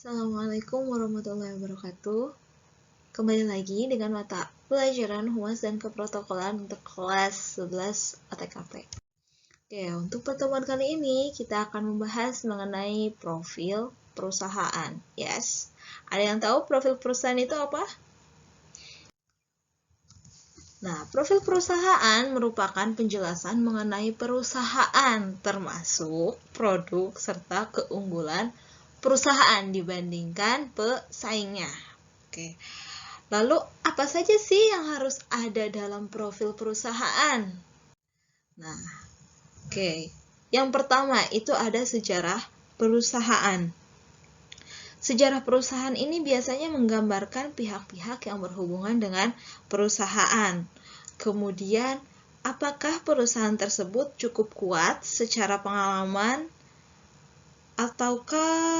Assalamualaikum warahmatullahi wabarakatuh. Kembali lagi dengan mata pelajaran Humas dan Keprotokolan untuk kelas 11 OTKP. Oke, untuk pertemuan kali ini kita akan membahas mengenai profil perusahaan. Yes. Ada yang tahu profil perusahaan itu apa? Nah, profil perusahaan merupakan penjelasan mengenai perusahaan termasuk produk serta keunggulan perusahaan dibandingkan pesaingnya. Oke. Lalu, apa saja sih yang harus ada dalam profil perusahaan? Nah, oke. Yang pertama itu ada sejarah perusahaan. Sejarah perusahaan ini biasanya menggambarkan pihak-pihak yang berhubungan dengan perusahaan. Kemudian, apakah perusahaan tersebut cukup kuat secara pengalaman ataukah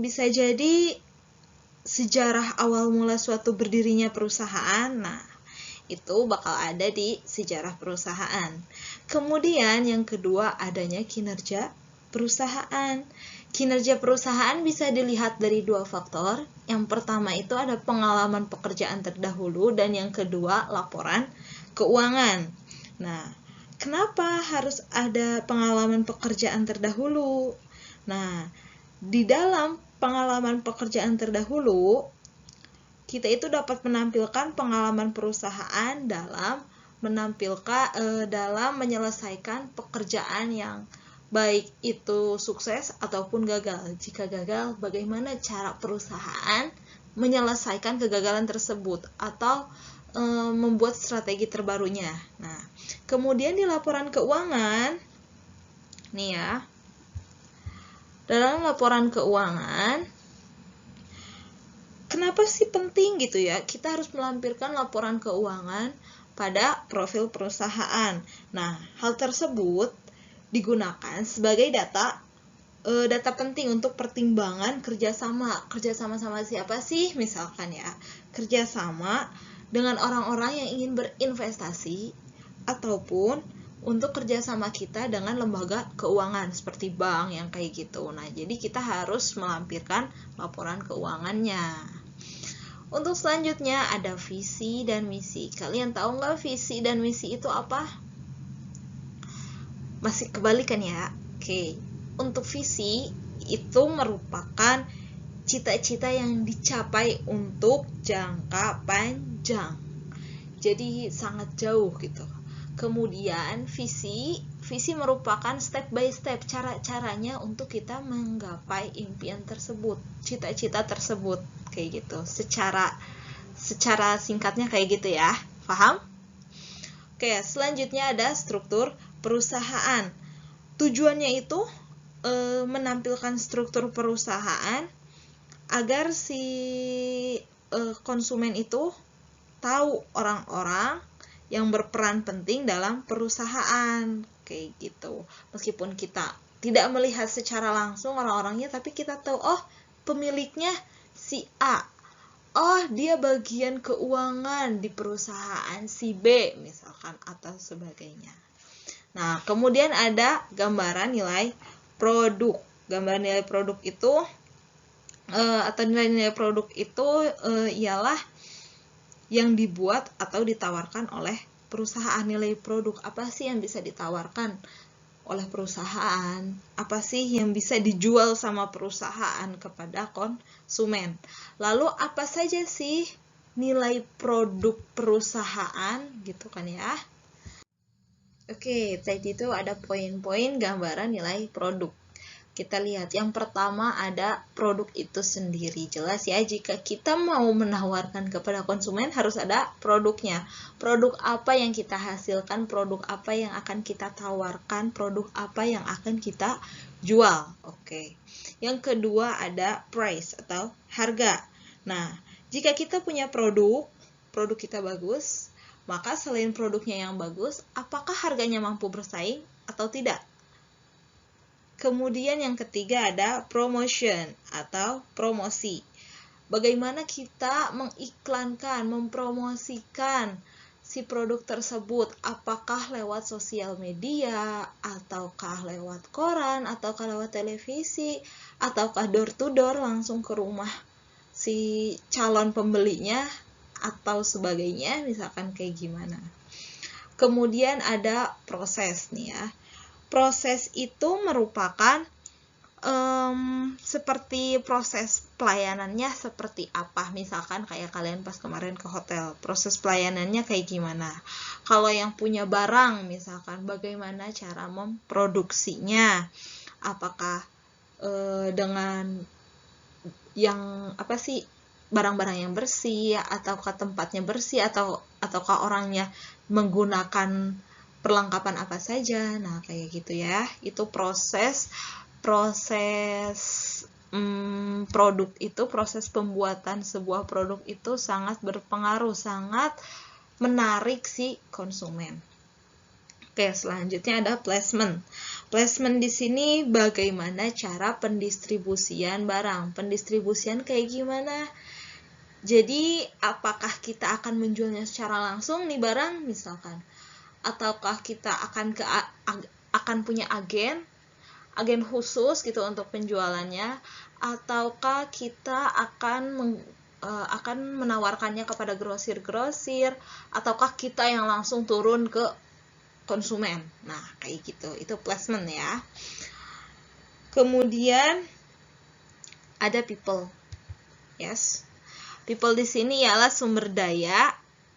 bisa jadi sejarah awal mula suatu berdirinya perusahaan. Nah, itu bakal ada di sejarah perusahaan. Kemudian yang kedua adanya kinerja perusahaan. Kinerja perusahaan bisa dilihat dari dua faktor. Yang pertama itu ada pengalaman pekerjaan terdahulu dan yang kedua laporan keuangan. Nah, kenapa harus ada pengalaman pekerjaan terdahulu? Nah, di dalam pengalaman pekerjaan terdahulu, kita itu dapat menampilkan pengalaman perusahaan dalam menyelesaikan pekerjaan yang baik itu sukses ataupun gagal. Jika gagal, bagaimana cara perusahaan menyelesaikan kegagalan tersebut atau membuat strategi terbarunya. Nah, kemudian di laporan keuangan, nih ya, dalam laporan keuangan, kenapa sih penting gitu ya? Kita harus melampirkan laporan keuangan pada profil perusahaan. Nah, hal tersebut digunakan sebagai data penting untuk pertimbangan kerjasama. Kerjasama sama siapa sih? Misalkan ya, kerjasama dengan orang-orang yang ingin berinvestasi ataupun untuk kerjasama kita dengan lembaga keuangan seperti bank yang kayak gitu. Nah, jadi kita harus melampirkan laporan keuangannya. Untuk selanjutnya ada visi dan misi. Kalian tahu nggak visi dan misi itu apa? Masih kebalikan ya. Oke. Untuk visi itu merupakan cita-cita yang dicapai untuk jangka panjang. Jadi sangat jauh gitu. Kemudian visi merupakan step by step cara-caranya untuk kita menggapai impian tersebut, cita-cita tersebut kayak gitu. Secara singkatnya kayak gitu ya. Paham? Oke, selanjutnya ada struktur perusahaan. Tujuannya itu menampilkan struktur perusahaan agar si konsumen itu tahu orang-orang yang berperan penting dalam perusahaan kayak gitu. Meskipun kita tidak melihat secara langsung orang-orangnya, tapi kita tahu oh pemiliknya si A, oh dia bagian keuangan di perusahaan si B misalkan atau sebagainya. Nah, kemudian ada gambaran nilai produk. Gambaran nilai produk itu atau nilai-nilai produk itu ialah yang dibuat atau ditawarkan oleh perusahaan. Nilai produk apa sih yang bisa ditawarkan oleh perusahaan? Apa sih yang bisa dijual sama perusahaan kepada konsumen? Lalu apa saja sih nilai produk perusahaan gitu kan ya? Oke, tadi itu ada poin-poin gambaran nilai produk. Kita lihat yang pertama ada produk itu sendiri. Jelas ya, jika kita mau menawarkan kepada konsumen harus ada produknya. Produk apa yang kita hasilkan, produk apa yang akan kita tawarkan, produk apa yang akan kita jual. Oke. Yang kedua ada price atau harga. Nah, jika kita punya produk kita bagus, maka selain produknya yang bagus, apakah harganya mampu bersaing atau tidak? Kemudian yang ketiga ada promotion atau promosi. Bagaimana kita mengiklankan, mempromosikan si produk tersebut, apakah lewat sosial media, ataukah lewat koran, ataukah lewat televisi, ataukah door to door langsung ke rumah si calon pembelinya, atau sebagainya, misalkan kayak gimana. Kemudian ada proses nih ya. Proses itu merupakan seperti proses pelayanannya seperti apa. Misalkan kayak kalian pas kemarin ke hotel, proses pelayanannya kayak gimana. Kalau yang punya barang, misalkan bagaimana cara memproduksinya, apakah dengan yang apa sih, barang-barang yang bersih, ataukah tempatnya bersih, ataukah orangnya menggunakan perlengkapan apa saja. Nah kayak gitu ya, itu proses produk itu, proses pembuatan sebuah produk itu sangat berpengaruh, sangat menarik si konsumen. Oke, selanjutnya ada placement. Placement di sini bagaimana cara pendistribusian barang. Pendistribusian kayak gimana? Jadi, apakah kita akan menjualnya secara langsung nih barang misalkan, ataukah kita akan punya agen khusus gitu untuk penjualannya, ataukah kita akan menawarkannya kepada grosir-grosir, ataukah kita yang langsung turun ke konsumen. Nah, kayak gitu. Itu placement ya. Kemudian ada people. Yes. People di sini ialah sumber daya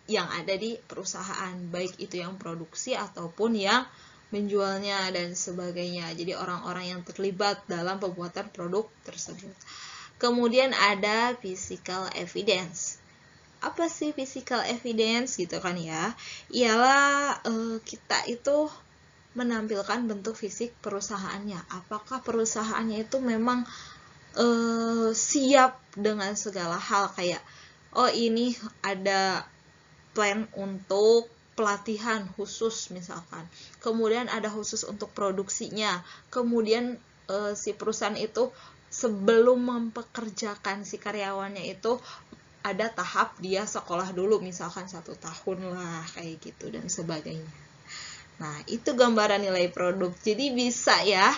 yang ada di perusahaan, baik itu yang produksi ataupun yang menjualnya dan sebagainya. Jadi orang-orang yang terlibat dalam pembuatan produk tersebut. Kemudian ada physical evidence. Apa sih physical evidence gitu kan ya? Ialah kita itu menampilkan bentuk fisik perusahaannya. Apakah perusahaannya itu memang siap dengan segala hal, kayak oh ini ada plan untuk pelatihan khusus misalkan, kemudian ada khusus untuk produksinya, kemudian si perusahaan itu sebelum mempekerjakan si karyawannya itu ada tahap dia sekolah dulu, misalkan 1 tahun lah kayak gitu dan sebagainya. Nah itu gambaran nilai produk. Jadi bisa ya,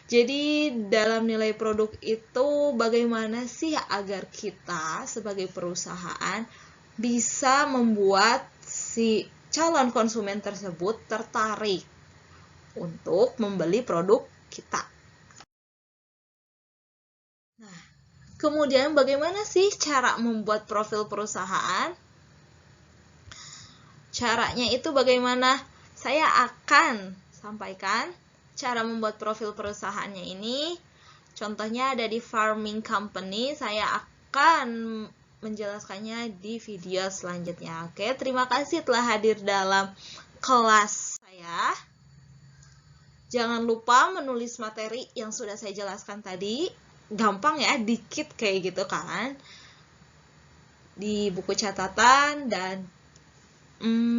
jadi dalam nilai produk itu bagaimana sih agar kita sebagai perusahaan bisa membuat si calon konsumen tersebut tertarik untuk membeli produk kita. Nah, kemudian bagaimana sih cara membuat profil perusahaan? Caranya itu bagaimana? Saya akan sampaikan cara membuat profil perusahaannya ini. Contohnya ada di farming company. Saya akan menjelaskannya di video selanjutnya. Oke, terima kasih telah hadir dalam kelas saya. Jangan lupa menulis materi yang sudah saya jelaskan tadi. Gampang ya, dikit kayak gitu kan. Di buku catatan, dan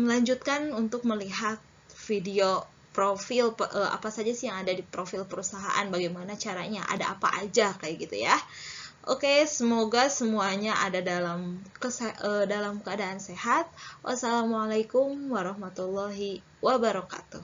lanjutkan untuk melihat video profil apa saja sih yang ada di profil perusahaan, bagaimana caranya, ada apa aja kayak gitu ya. Oke, semoga semuanya ada dalam keadaan sehat. Wassalamualaikum warahmatullahi wabarakatuh.